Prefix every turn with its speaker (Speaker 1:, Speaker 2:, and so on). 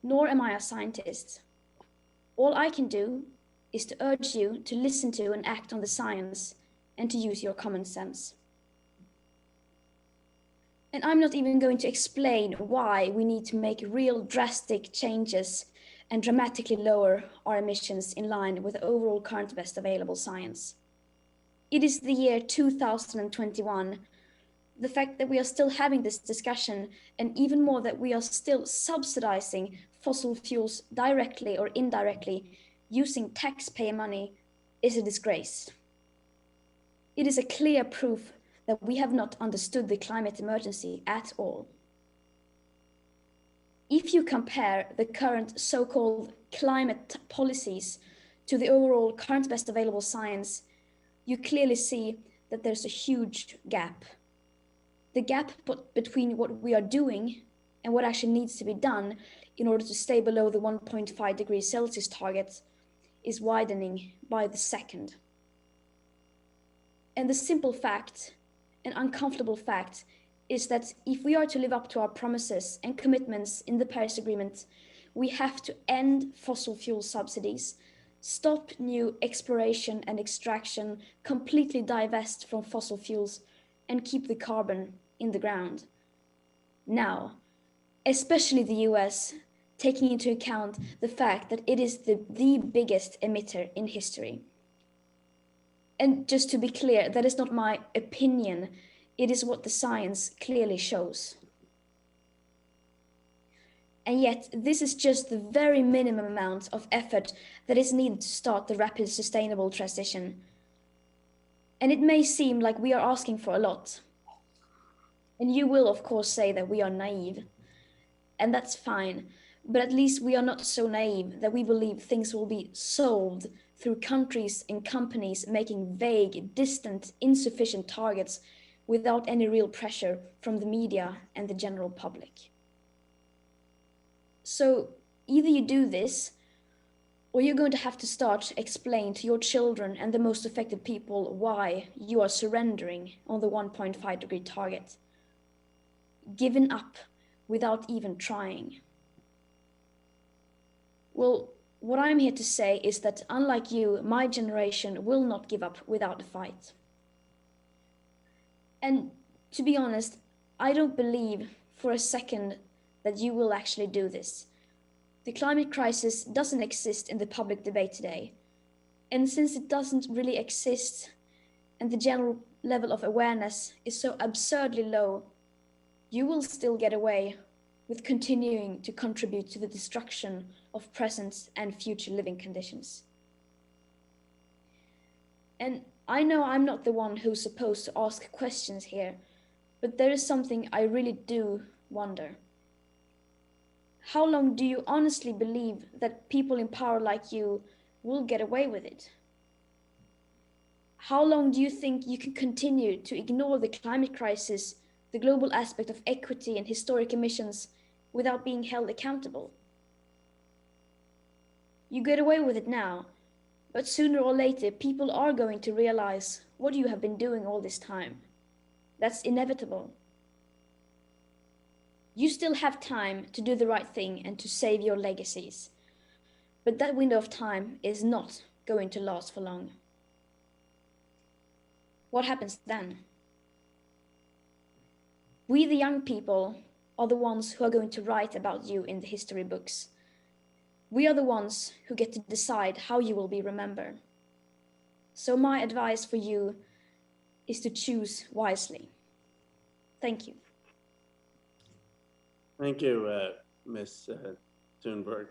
Speaker 1: nor am I a scientist. All I can do is to urge you to listen to and act on the science and to use your common sense. And I'm not even going to explain why we need to make real drastic changes and dramatically lower our emissions in line with the overall current best available science. It is the year 2021. The fact that we are still having this discussion, and even more that we are still subsidizing fossil fuels directly or indirectly using taxpayer money, is a disgrace. It is a clear proof that we have not understood the climate emergency at all. If you compare the current so-called climate policies to the overall current best available science, you clearly see that there's a huge gap. The gap between what we are doing and what actually needs to be done in order to stay below the 1.5 degrees Celsius target is widening by the second. And the simple fact, an uncomfortable fact, is that if we are to live up to our promises and commitments in the Paris Agreement, we have to end fossil fuel subsidies, stop new exploration and extraction, completely divest from fossil fuels, and keep the carbon in the ground. Now, especially the US, taking into account the fact that it is the biggest emitter in history. And just to be clear, that is not my opinion. It is what the science clearly shows. And yet, this is just the very minimum amount of effort that is needed to start the rapid sustainable transition. And it may seem like we are asking for a lot. And you will, of course, say that we are naive. And that's fine. But at least we are not so naive that we believe things will be solved through countries and companies making vague, distant, insufficient targets without any real pressure from the media and the general public. So either you do this, or you're going to have to start to explain to your children and the most affected people why you are surrendering on the 1.5 degree target. Giving up without even trying. Well, what I'm here to say is that unlike you, my generation will not give up without a fight. And to be honest, I don't believe for a second that you will actually do this. The climate crisis doesn't exist in the public debate today. And since it doesn't really exist, and the general level of awareness is so absurdly low, you will still get away with continuing to contribute to the destruction of present and future living conditions. And I know I'm not the one who's supposed to ask questions here, but there is something I really do wonder. How long do you honestly believe that people in power like you will get away with it? How long do you think you can continue to ignore the climate crisis, the global aspect of equity and historic emissions without being held accountable? You get away with it now, but sooner or later, people are going to realize what you have been doing all this time. That's inevitable. You still have time to do the right thing and to save your legacies. But that window of time is not going to last for long. What happens then? We, the young people, are the ones who are going to write about you in the history books. We are the ones who get to decide how you will be remembered. So my advice for you is to choose wisely. Thank you.
Speaker 2: Thank you, Ms. Thunberg.